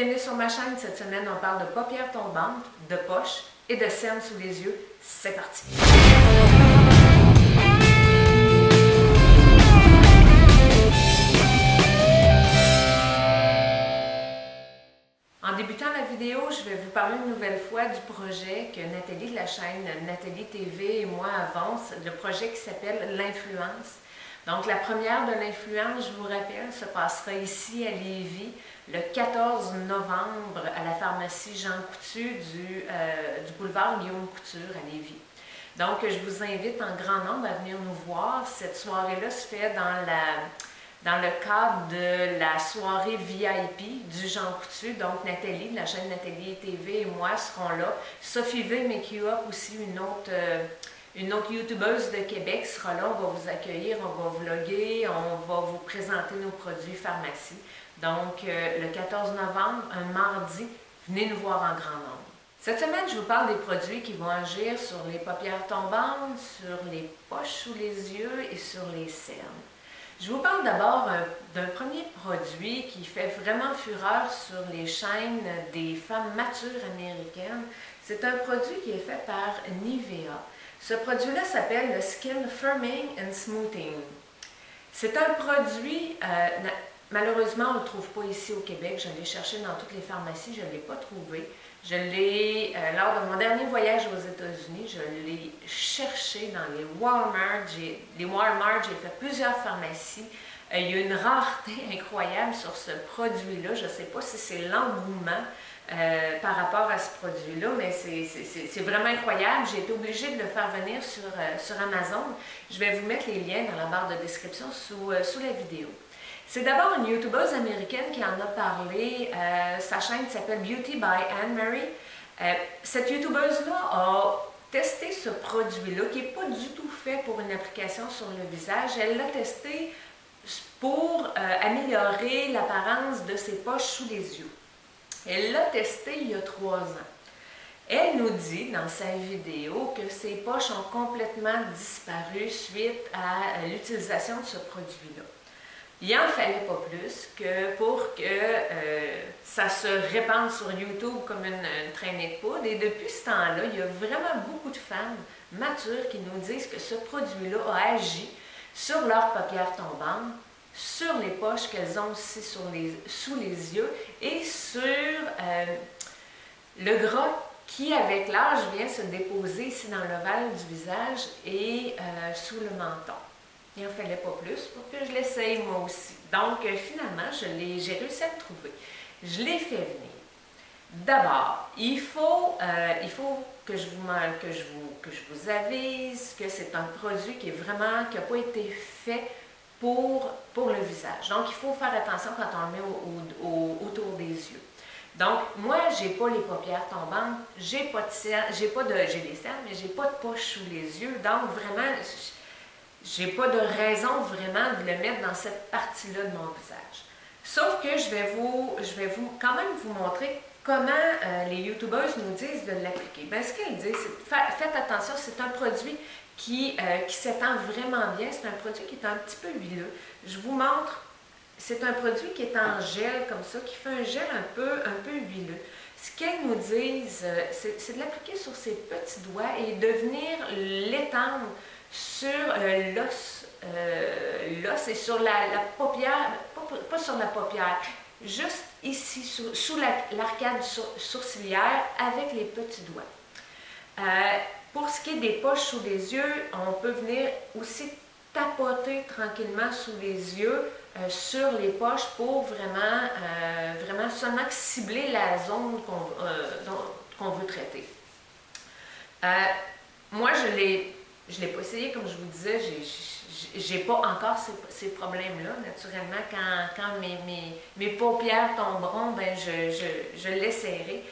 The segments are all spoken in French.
bienvenue sur ma chaîne. Cette semaine, on parle de paupières tombantes, de poches et de cernes sous les yeux. C'est parti! En débutant la vidéo, je vais vous parler une nouvelle fois du projet que Nathalie de la chaîne Nathalie TV et moi avance, le projet qui s'appelle l'influence. Donc la première de l'influence, je vous rappelle, se passera ici à Lévis le 14 novembre à la pharmacie Jean Coutu du boulevard Guillaume Couture à Lévis. Donc je vous invite en grand nombre à venir nous voir. Cette soirée-là se fait dans le cadre de la soirée VIP du Jean Coutu. Donc Nathalie de la chaîne Nathalie TV et moi serons là. Sophie V Make You Up aussi, une autre youtubeuse de Québec sera là. On va vous accueillir, on va vlogger, on va vous présenter nos produits pharmacie. Donc le 14 novembre, un mardi, venez nous voir en grand nombre. Cette semaine, je vous parle des produits qui vont agir sur les paupières tombantes, sur les poches sous les yeux et sur les cernes. Je vous parle d'abord d'un premier produit qui fait vraiment fureur sur les chaînes des femmes matures américaines. C'est un produit qui est fait par Nivea. Ce produit-là s'appelle le Skin Firming and Smoothing. C'est un produit, malheureusement on ne le trouve pas ici au Québec. Je l'ai cherché dans toutes les pharmacies, je ne l'ai pas trouvé. Je l'ai, lors de mon dernier voyage aux États-Unis, je l'ai cherché dans les Walmart. J'ai fait plusieurs pharmacies. Il y a une rareté incroyable sur ce produit-là. Je ne sais pas si c'est l'engouement par rapport à ce produit-là, mais c'est vraiment incroyable. J'ai été obligée de le faire venir sur Amazon. Je vais vous mettre les liens dans la barre de description sous la vidéo. C'est d'abord une youtubeuse américaine qui en a parlé. Sa chaîne s'appelle Beauty by Anne-Marie. Cette youtubeuse-là a testé ce produit-là, qui n'est pas du tout fait pour une application sur le visage. Elle l'a testé pour améliorer l'apparence de ses poches sous les yeux. Elle l'a testé il y a 3 ans. Elle nous dit dans sa vidéo que ses poches ont complètement disparu suite à l'utilisation de ce produit-là. Il n'en fallait pas plus que pour que ça se répande sur YouTube comme une traînée de poudre. Et depuis ce temps-là, il y a vraiment beaucoup de femmes matures qui nous disent que ce produit-là a agi sur leurs paupières tombantes, sur les poches qu'elles ont aussi sous les yeux et sur le gras qui, avec l'âge, vient se déposer ici dans l'ovale du visage et sous le menton. Il n'en fallait pas plus pour que je l'essaye moi aussi. Donc, finalement, j'ai réussi à le trouver. Je l'ai fait venir. D'abord, il faut que je vous avise que c'est un produit qui n'a pas été fait pour le visage. Donc, il faut faire attention quand on le met autour des yeux. Donc, moi, je n'ai pas les paupières tombantes, j'ai des cernes, mais je n'ai pas de poche sous les yeux. Donc, vraiment, j'ai pas de raison vraiment de le mettre dans cette partie-là de mon visage. Sauf que je vais quand même vous montrer comment les youtubeuses nous disent de l'appliquer. Bien, ce qu'elles disent, c'est faites attention, c'est un produit qui s'étend vraiment bien. C'est un produit qui est un petit peu huileux. Je vous montre, c'est un produit qui est en gel comme ça, qui fait un gel un peu huileux. Ce qu'elles nous disent, c'est de l'appliquer sur ses petits doigts et de venir l'étendre sur l'os et sur la paupière, pas sur la paupière, juste ici, sous l'arcade sourcilière avec les petits doigts. Pour ce qui est des poches sous les yeux, on peut venir aussi tapoter tranquillement sous les yeux sur les poches pour vraiment seulement cibler la zone qu'on veut traiter. Moi, je ne l'ai pas essayé, comme je vous disais, j'ai pas encore ces problèmes-là. Naturellement, quand mes paupières tomberont, ben je l'essayerai.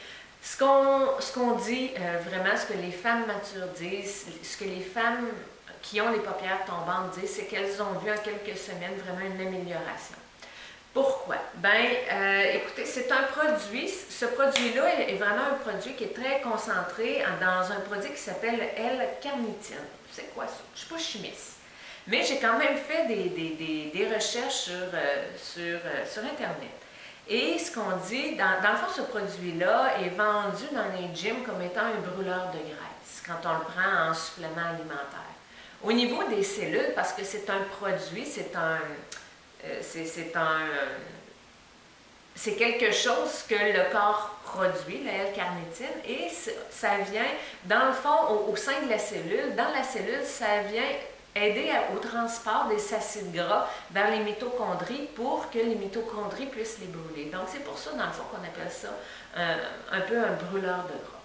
Ce qu'on dit vraiment, ce que les femmes matures disent, ce que les femmes qui ont les paupières tombantes disent, c'est qu'elles ont vu en quelques semaines vraiment une amélioration. Pourquoi? Bien, écoutez, c'est un produit, ce produit-là est vraiment un produit qui est très concentré dans un produit qui s'appelle L-carnitine. C'est quoi ça? Je ne suis pas chimiste. Mais j'ai quand même fait des recherches sur Internet. Et ce qu'on dit, dans le fond, ce produit-là est vendu dans les gyms comme étant un brûleur de graisse quand on le prend en supplément alimentaire. Au niveau des cellules, parce que c'est un produit, c'est quelque chose que le corps produit, la L-carnitine, et ça vient, dans le fond, au sein de la cellule, dans la cellule, ça vient aider au transport des acides gras vers les mitochondries pour que les mitochondries puissent les brûler. Donc, c'est pour ça, dans le fond, qu'on appelle ça un peu un brûleur de gras.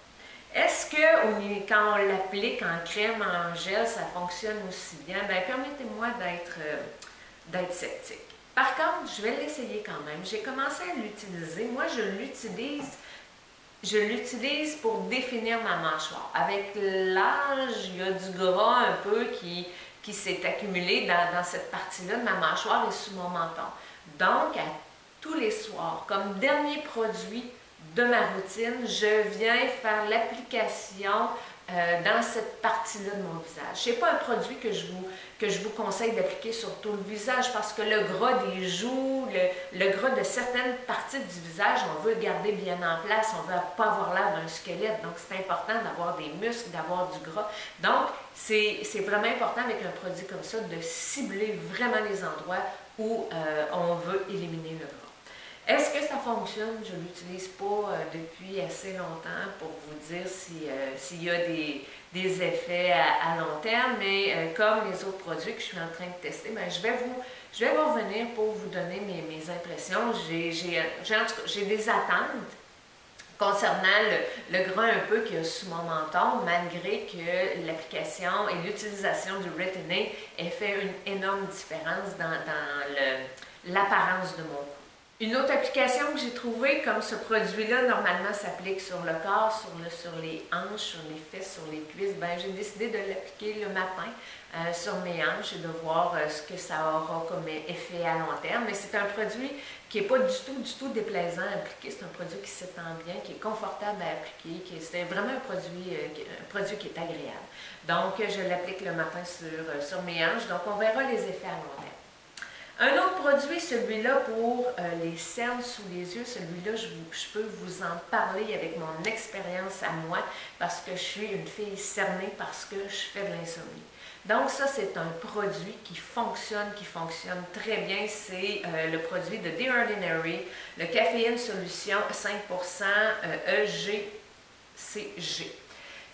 Est-ce que quand on l'applique en crème, en gel, ça fonctionne aussi bien? Bien, permettez-moi d'être sceptique. Par contre, je vais l'essayer quand même. J'ai commencé à l'utiliser. Moi, je l'utilise pour définir ma mâchoire. Avec l'âge, il y a du gras un peu qui s'est accumulé dans cette partie-là de ma mâchoire et sous mon menton. Donc, à tous les soirs, comme dernier produit de ma routine, je viens faire l'application dans cette partie-là de mon visage. Ce n'est pas un produit que je vous conseille d'appliquer sur tout le visage parce que le gras des joues, le gras de certaines parties du visage, on veut le garder bien en place, on ne veut pas avoir l'air d'un squelette. Donc, c'est important d'avoir des muscles, d'avoir du gras. Donc, c'est vraiment important avec un produit comme ça de cibler vraiment les endroits où on veut éliminer le gras. Est-ce que ça fonctionne? Je ne l'utilise pas depuis assez longtemps pour vous dire s'il y a des effets à long terme, mais comme les autres produits que je suis en train de tester, bien, je vais vous revenir pour vous donner mes impressions. J'ai des attentes concernant le gras un peu qu'il y a sous mon menton, malgré que l'application et l'utilisation du Retin-A ait fait une énorme différence dans l'apparence de mon cou. Une autre application que j'ai trouvée, comme ce produit-là, normalement s'applique sur le corps, sur les hanches, sur les fesses, sur les cuisses, ben, j'ai décidé de l'appliquer le matin sur mes hanches et de voir ce que ça aura comme effet à long terme. Mais c'est un produit qui n'est pas du tout déplaisant à appliquer. C'est un produit qui s'étend bien, qui est confortable à appliquer. C'est vraiment un produit qui est agréable. Donc, je l'applique le matin sur mes hanches. Donc, on verra les effets à long terme. Un autre produit, celui-là pour les cernes sous les yeux, celui-là, je peux vous en parler avec mon expérience à moi parce que je suis une fille cernée parce que je fais de l'insomnie. Donc ça, c'est un produit qui fonctionne très bien. C'est le produit de The Ordinary, le Caféine Solution 5% EGCG.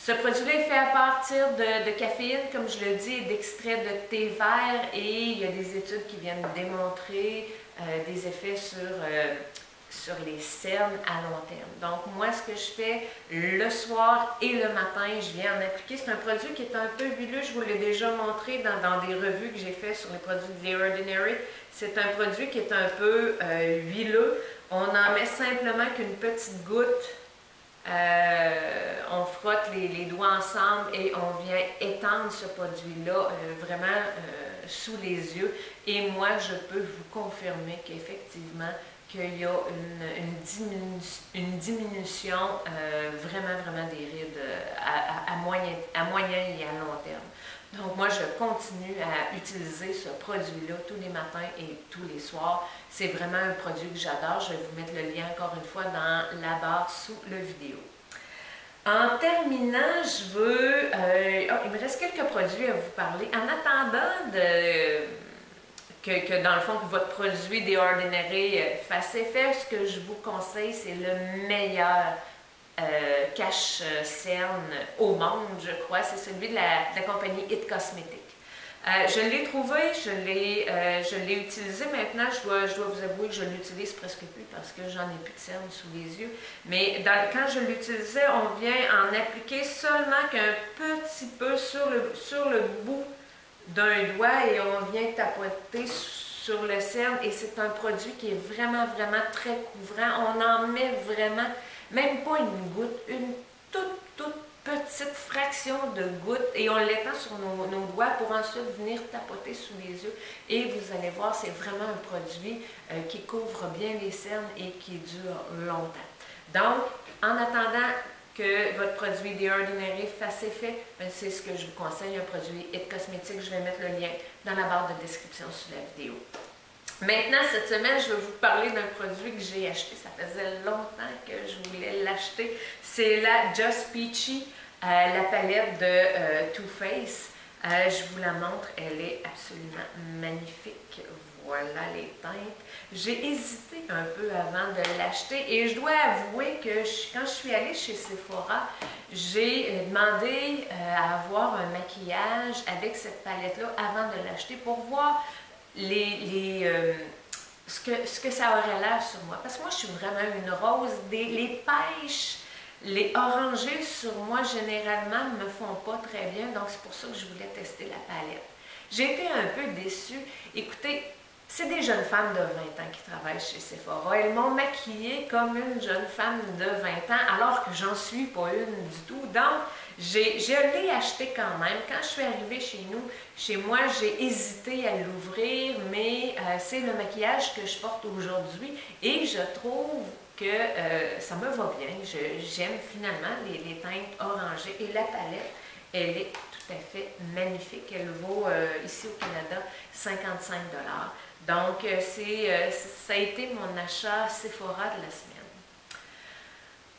Ce produit-là est fait à partir de caféine, comme je le dis, et d'extrait de thé vert, et il y a des études qui viennent démontrer des effets sur les cernes à long terme. Donc moi, ce que je fais le soir et le matin, je viens en appliquer. C'est un produit qui est un peu huileux, je vous l'ai déjà montré dans des revues que j'ai faites sur les produits de The Ordinary. C'est un produit qui est un peu huileux. On en met simplement qu'une petite goutte. On frotte les doigts ensemble et on vient étendre ce produit-là vraiment sous les yeux. Et moi, je peux vous confirmer qu'effectivement, qu'il y a une diminution vraiment des rides à moyen et à long terme. Donc moi, je continue à utiliser ce produit-là tous les matins et tous les soirs. C'est vraiment un produit que j'adore. Je vais vous mettre le lien encore une fois dans la barre sous la vidéo. En terminant, je veux... il me reste quelques produits à vous parler. En attendant que dans le fond, que votre produit The Ordinary fasse effet, ce que je vous conseille, c'est le meilleur cache-cerne au monde, je crois. C'est celui de la compagnie It Cosmetics. Je l'ai trouvé, je l'ai utilisé maintenant. Je dois vous avouer que je l'utilise presque plus parce que j'en ai plus de cernes sous les yeux. Mais quand je l'utilisais, on vient en appliquer seulement qu'un petit peu sur le bout d'un doigt et on vient tapoter sur le cerne. Et c'est un produit qui est vraiment très couvrant. On en met vraiment, même pas une goutte, une toute petite fraction de goutte et on l'étend sur nos doigts pour ensuite venir tapoter sous les yeux. Et vous allez voir, c'est vraiment un produit qui couvre bien les cernes et qui dure longtemps. Donc, en attendant que votre produit The Ordinary fasse effet, c'est ce que je vous conseille, un produit It Cosmetics. Je vais mettre le lien dans la barre de description sous la vidéo. Maintenant, cette semaine, je vais vous parler d'un produit que j'ai acheté. Ça faisait longtemps que je voulais l'acheter. C'est la Just Peachy, la palette de Too Faced. Je vous la montre, elle est absolument magnifique. Voilà les teintes. J'ai hésité un peu avant de l'acheter et je dois avouer que quand je suis allée chez Sephora, j'ai demandé à avoir un maquillage avec cette palette-là avant de l'acheter pour voir ce que ça aurait l'air sur moi. Parce que moi, je suis vraiment une rose. Les pêches, les orangés sur moi, généralement, ne me font pas très bien. Donc, c'est pour ça que je voulais tester la palette. J'ai été un peu déçue. Écoutez, c'est des jeunes femmes de 20 ans qui travaillent chez Sephora. Elles m'ont maquillée comme une jeune femme de 20 ans, alors que j'en suis pas une du tout. Donc, je l'ai acheté quand même. Quand je suis arrivée chez moi, j'ai hésité à l'ouvrir, mais c'est le maquillage que je porte aujourd'hui et je trouve que ça me va bien. J'aime finalement les teintes orangées et la palette, elle est tout à fait magnifique. Elle vaut ici au Canada 55 $. Donc, ça a été mon achat Sephora de la semaine.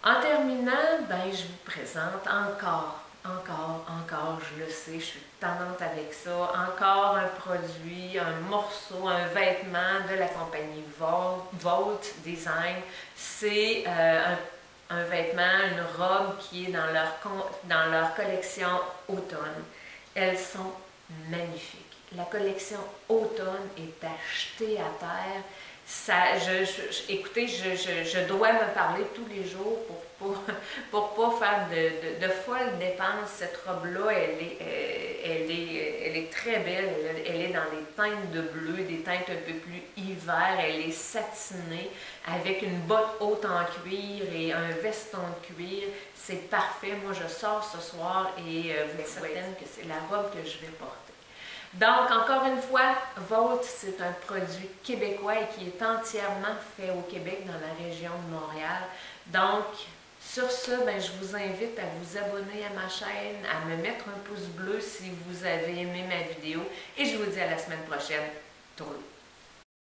En terminant, ben, je vous présente encore, je le sais, je suis tannante avec ça, encore un produit, un morceau, un vêtement de la compagnie Vault Design. C'est un vêtement, une robe qui est dans leur collection automne. Elles sont magnifiques. La collection automne est achetée à terre. Écoutez, je dois me parler tous les jours pour pas faire de folles dépenses. Cette robe-là, elle est très belle. Elle est dans des teintes de bleu, des teintes un peu plus hiver. Elle est satinée avec une botte haute en cuir et un veston de cuir. C'est parfait. Moi, je sors ce soir et vous êtes certaine que c'est la robe que je vais porter. Donc, encore une fois, Vault, c'est un produit québécois et qui est entièrement fait au Québec, dans la région de Montréal. Donc, sur ce, ben, je vous invite à vous abonner à ma chaîne, à me mettre un pouce bleu si vous avez aimé ma vidéo. Et je vous dis à la semaine prochaine. Tourlou.